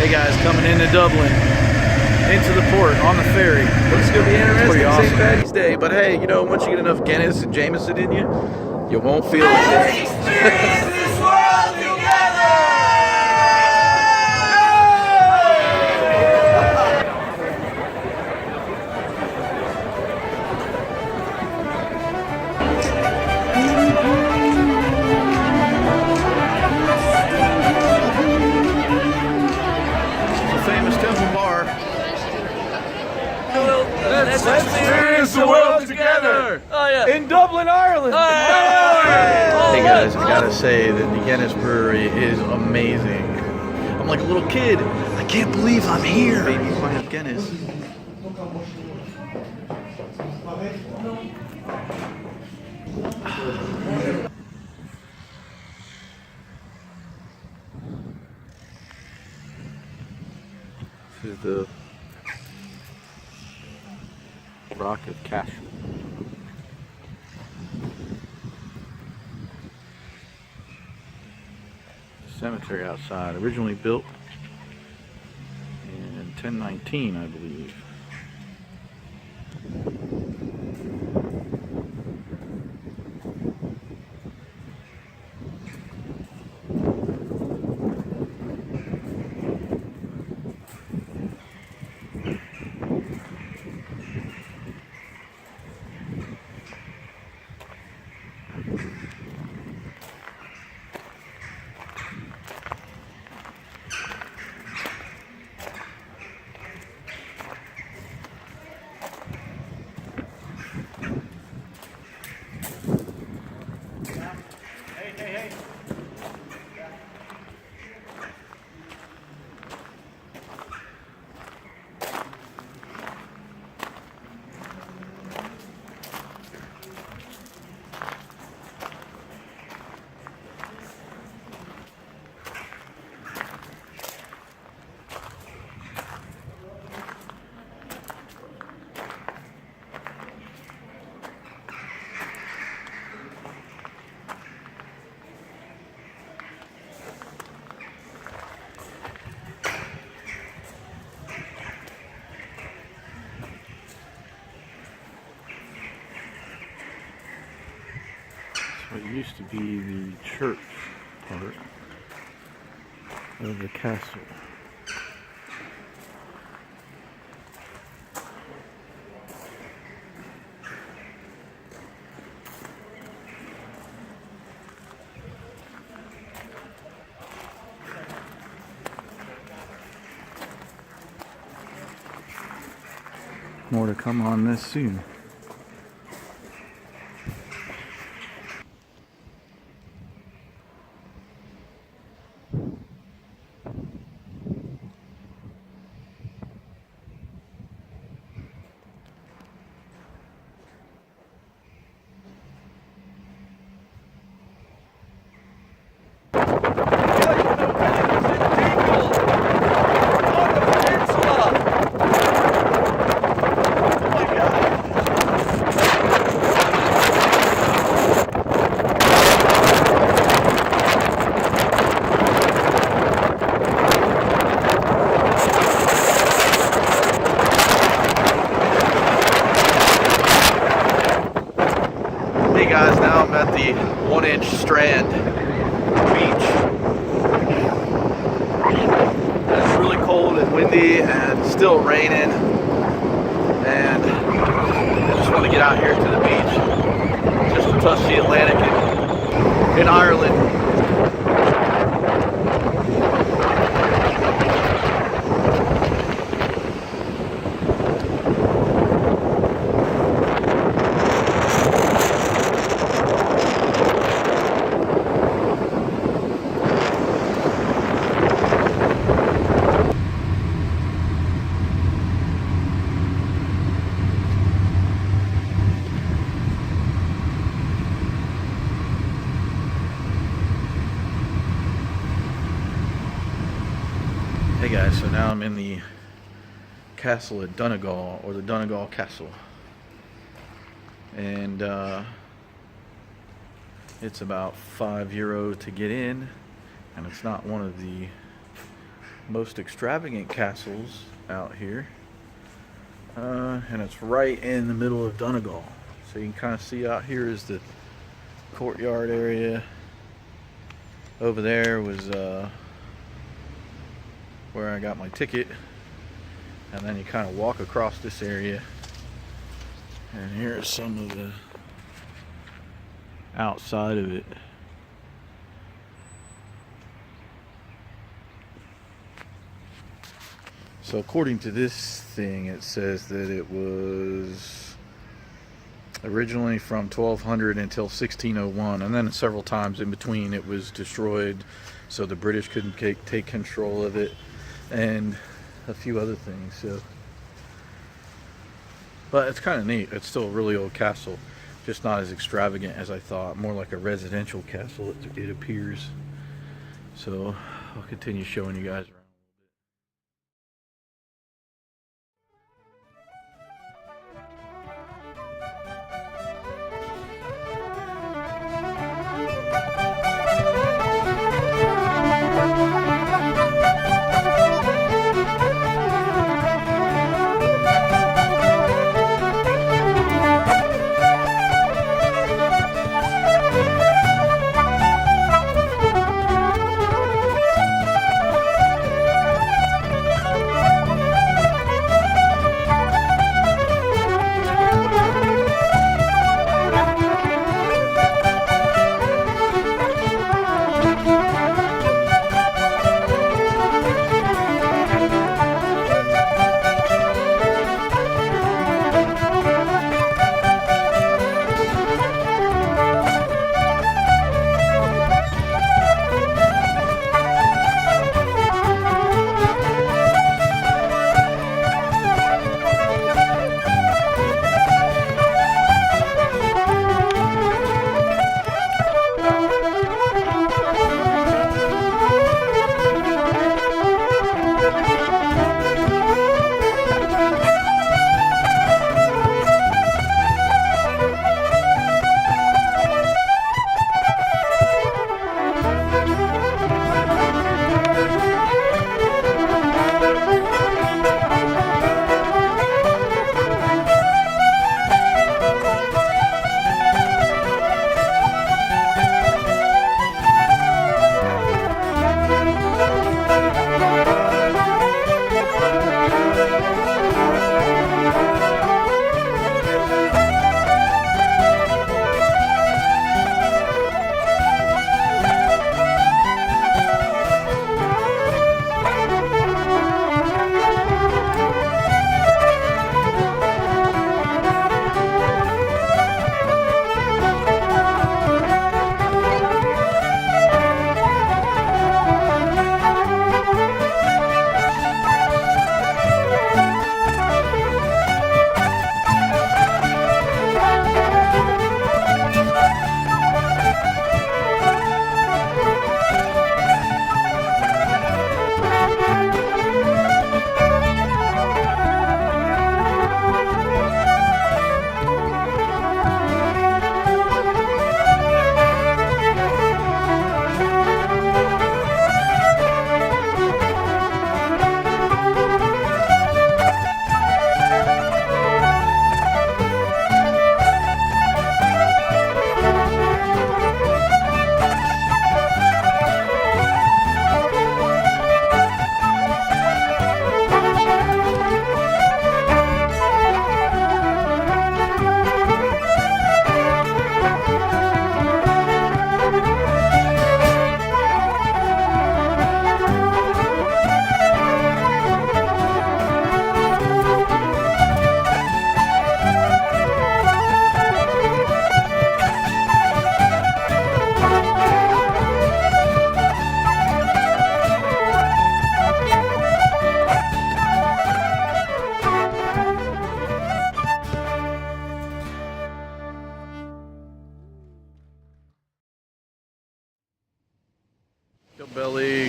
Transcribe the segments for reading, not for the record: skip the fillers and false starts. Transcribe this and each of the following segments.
Hey guys, coming into Dublin, into the port on the ferry. It's gonna be interesting. Pretty St. awesome. Patty's Day, but hey, you know, once you get enough Guinness and Jameson in you, you won't feel it. The famous Temple Bar. Let's experience the world together. Oh yeah. In Dublin, Ireland. Hey guys, I gotta say that the Guinness Brewery is amazing. I'm like a little kid. I can't believe I'm here. Baby pint of Guinness. This is the Rock of Cashel. Cemetery outside, originally built in 1019, I believe. What used to be the church part of the castle. More to come on this soon. Hey guys, now I'm at the 1-inch Strand beach. It's really cold and windy and still raining, and I just want to get out here to the beach just to touch the Atlantic in Ireland. Hey guys, so now I'm in the castle at Donegal, or the Donegal Castle, and it's about €5 to get in, and it's not one of the most extravagant castles out here. And it's right in the middle of Donegal. So you can kind of see out here is the courtyard area. Over there was where I got my ticket. And then you kind of walk across this area. And here's some of the outside of it. So according to this thing, it says that it was originally from 1200 until 1601, and then several times in between it was destroyed, so the British couldn't take control of it, and a few other things. So, but it's kind of neat. It's still a really old castle, just not as extravagant as I thought. More like a residential castle, it appears. So I'll continue showing you guys around.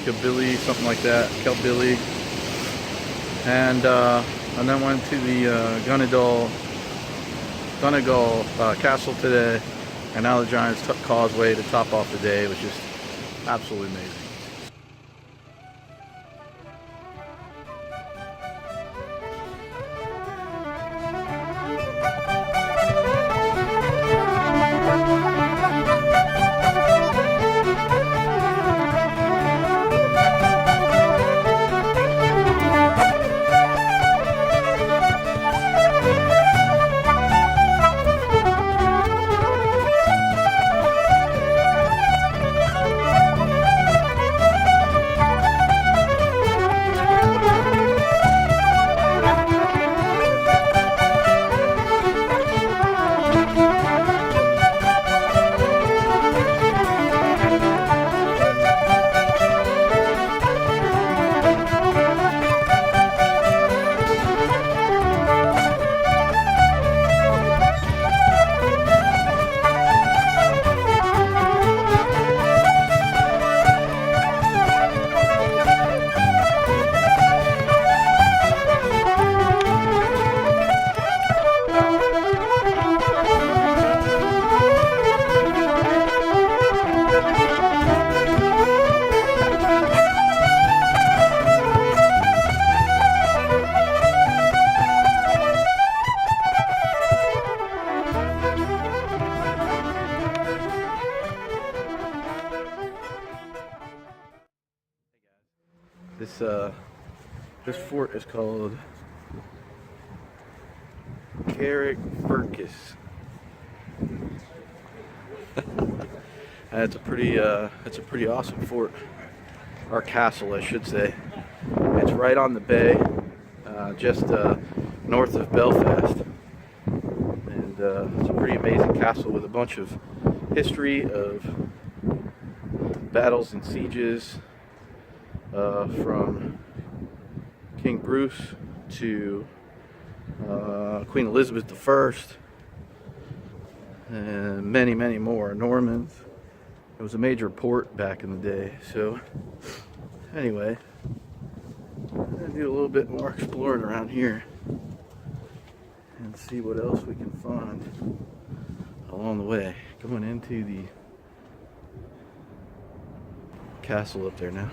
Kilbilly, something like that, Kelbilly, and then went to the Donegal Castle today, and now the Giant's Causeway to top off the day, which is absolutely amazing. This fort is called Carrickfergus. It's a pretty awesome fort, or castle, I should say. It's right on the bay, just north of Belfast, and it's a pretty amazing castle with a bunch of history of battles and sieges from King Bruce to Queen Elizabeth I, and many, many more. Normans. It was a major port back in the day. So anyway, I'm gonna do a little bit more exploring around here and see what else we can find along the way. Going into the castle up there now.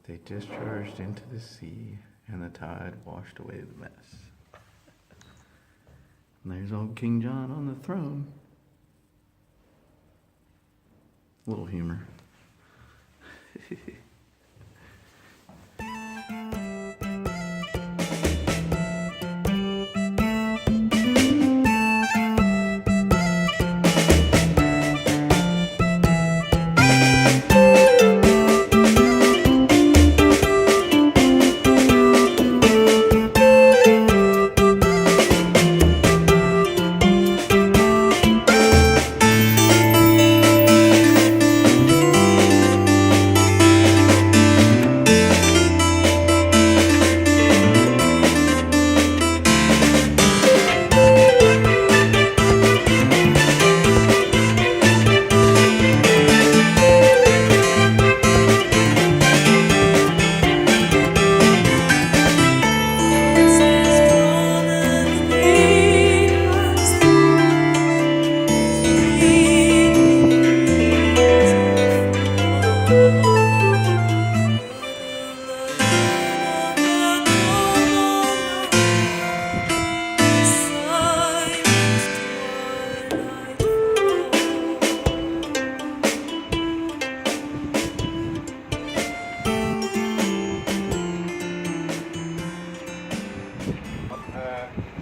They discharged into the sea, and the tide washed away the mess. And there's old King John on the throne. A little humor.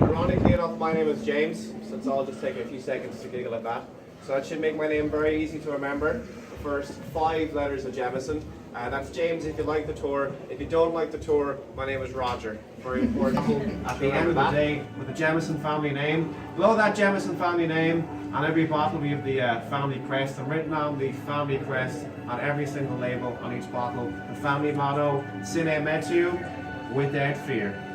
Ironically enough, my name is James, so it's all just taking a few seconds to giggle at that. So that should make my name very easy to remember. The first 5 letters of Jemison. That's James if you like the tour. If you don't like the tour, my name is Roger. Very important. At the end of the day, with the Jemison family name. Below that Jemison family name, on every bottle we have the family crest, and written on the family crest on every single label on each bottle, the family motto, Sine Metu, without fear.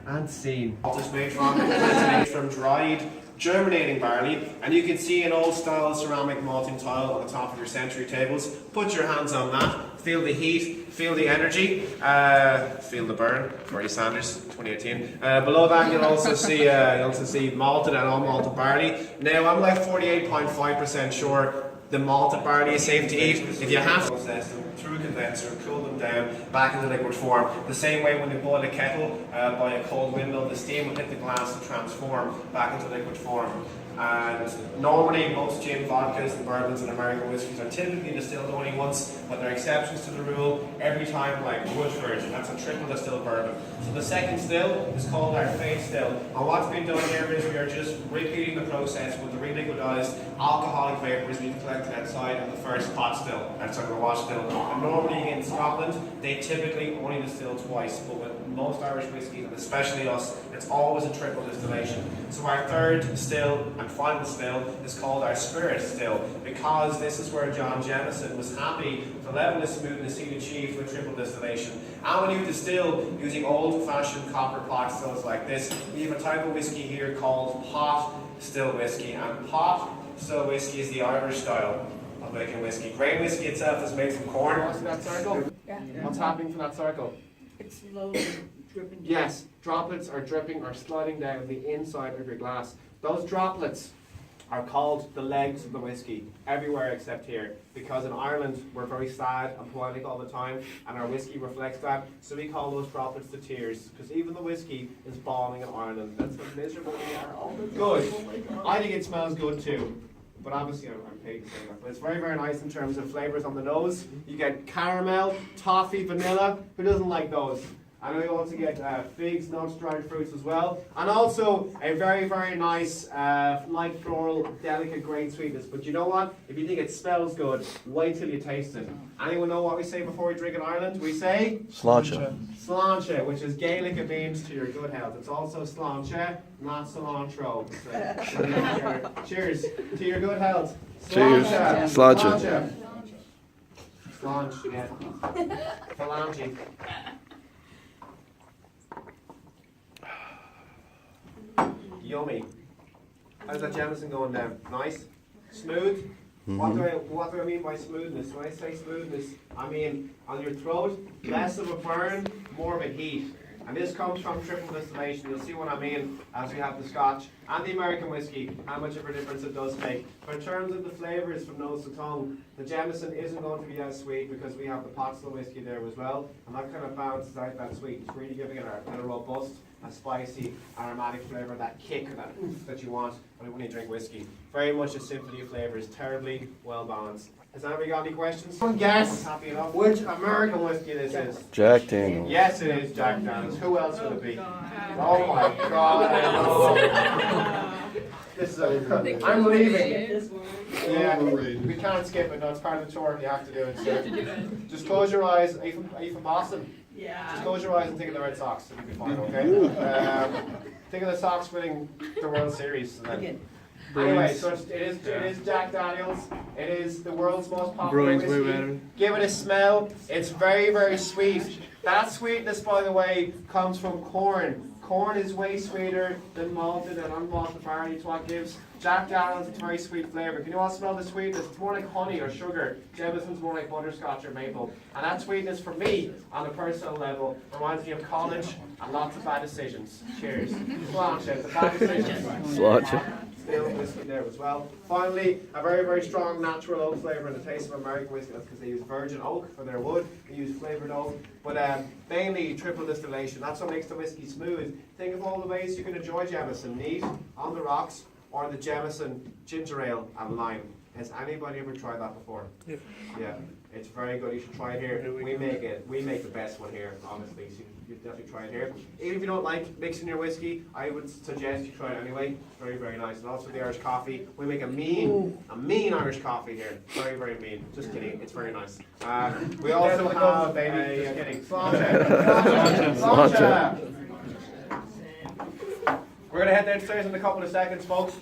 And scene. This matron is made from dried, germinating barley, and you can see an old style ceramic malting tile on the top of your century tables. Put your hands on that, feel the heat, feel the energy, feel the burn. Bernie Sanders, 2018. Below that you'll also see malted and unmalted barley. Now I'm like 48.5% sure the malted barley is safe to eat. If you have to process them through a condenser, cool them down back into liquid form. The same way when you boil a kettle by a cold windmill, the steam will hit the glass and transform back into liquid form. And normally most gin, vodkas and bourbons and American whiskies are typically distilled only once, but there are exceptions to the rule every time, like Woodford, that's a triple distilled bourbon. So the second still is called our fade still. And what's been done here is we are just repeating the process with the reliquidized alcoholic vapors we've collected outside of the first pot still, outside the wash still. And normally in Scotland, they typically only distill twice, but with most Irish whiskies, and especially us, it's always a triple distillation. So our third still and final still is called our spirit still, because this is where John Jemison was happy to level the smoothness he'd achieved with triple distillation. And when you distill using old-fashioned copper pot stills like this, we have a type of whiskey here called pot still whiskey, and pot still whiskey is the Irish style of making whiskey. Grain whiskey itself is made from corn. What's that circle? Yeah. What's happening from that circle? It's slowly dripping. Yes, droplets are dripping or sliding down the inside of your glass. Those droplets are called the legs of the whiskey, everywhere except here. Because in Ireland, we're very sad and poetic all the time, and our whiskey reflects that. So we call those droplets the tears, because even the whiskey is bombing in Ireland. That's how miserable we are all the time. Good. I think it smells good too. But obviously I'm paid to say that. But it's very, very nice in terms of flavours on the nose. You get caramel, toffee, vanilla. Who doesn't like those? And we also get figs, nuts, dried fruits as well. And also a very, very nice, light floral, delicate grain sweetness. But you know what? If you think it smells good, wait till you taste it. Anyone know what we say before we drink in Ireland? We say? Sláinte. Sláinte, which is Gaelic, it means to your good health. It's also sláinte, not cilantro. So, cheers to your good health. Cheers. Sláinte. Sláinte, yeah. Phalange. Yummy. How's that Jameson going down? Nice? Smooth? What do I mean by smoothness? When I say smoothness, I mean on your throat, less of a burn, more of a heat. And this comes from triple distillation. You'll see what I mean as we have the Scotch and the American whiskey, how much of a difference it does make. But in terms of the flavours from nose to tongue, the Jameson isn't going to be as sweet because we have the pot still whiskey there as well. And that kind of balances out that sweet. It's really giving it a robust, a spicy, aromatic flavour, that kick, that oomph that you want when you drink whiskey. Very much a symphony of flavours, terribly well balanced. Has anybody got any questions? Guess happy enough which American whiskey this is. Jack Daniels. Yes, it is Jack Daniels. Who else would it be? Oh my God! I know. This is I'm leaving. Yeah, we can't skip it. No, it's part of the tour. You have to do it. So. Just close your eyes. Are you from Boston? Yeah. Just close your eyes and think of the Red Sox. It'll be fine. Okay. Think of the Sox winning the World Series. And then, anyway, so it is Jack Daniels. It is the world's most popular whiskey. Give it a smell. It's very, very sweet. That sweetness, by the way, comes from corn. Corn is way sweeter than malted and unmalted barley. It's what gives Jack Daniels a very sweet flavour. Can you all smell the sweetness? It's more like honey or sugar. Jameson's more like butterscotch or maple. And that sweetness for me, on a personal level, reminds me of college and lots of bad decisions. Cheers. Sláinte, the bad decisions. Sláinte. Still whiskey there as well. Finally, a very, very strong natural oak flavour in the taste of American whiskey. That's because they use virgin oak for their wood. They use flavoured oak. But mainly triple distillation. That's what makes the whiskey smooth. Think of all the ways you can enjoy Jameson. Neat, on the rocks, or the Jameson ginger ale and lime. Has anybody ever tried that before? Yeah. It's very good. You should try it here. We make the best one here, honestly. So you definitely try it here. Even if you don't like mixing your whiskey, I would suggest you try it anyway. It's very, very nice. And also the Irish coffee. We make a mean Irish coffee here. Very, very mean. Just kidding. It's very nice. We also have baby. Just kidding. Sláinte. We're gonna head downstairs in a couple of seconds, folks.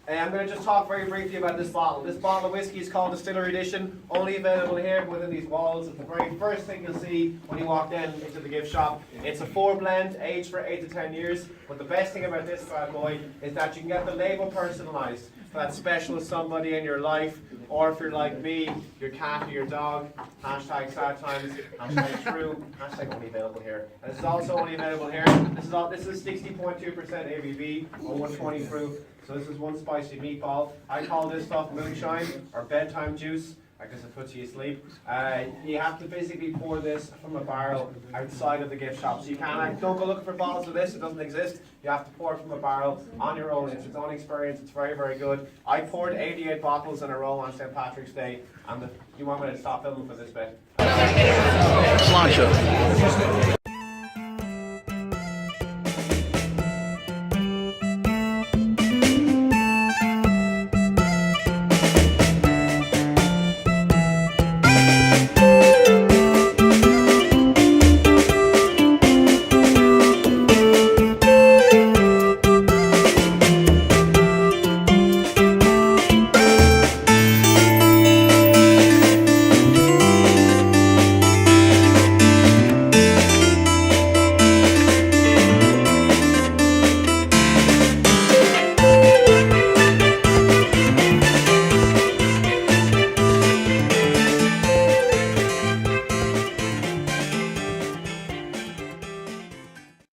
I'm going to just talk very briefly about this bottle. This bottle of whiskey is called Distillery Edition, only available here within these walls. It's the very first thing you'll see when you walk in into the gift shop. It's a 4-blend, aged for 8 to 10 years. But the best thing about this bad boy is that you can get the label personalised for that special somebody in your life, or if you're like me, your cat or your dog. Hashtag sad times, hashtag true, hashtag only available here. And this is also only available here. This is 60.2% ABV or 120 proof. So this is one spicy meatball. I call this stuff moonshine or bedtime juice because it puts you asleep. You have to basically pour this from a barrel outside of the gift shop. So you can't, don't go looking for bottles of this, it doesn't exist. You have to pour it from a barrel on your own. It's its own experience, it's very, very good. I poured 88 bottles in a row on St. Patrick's Day, and you want me to stop filming for this bit? Sláinte.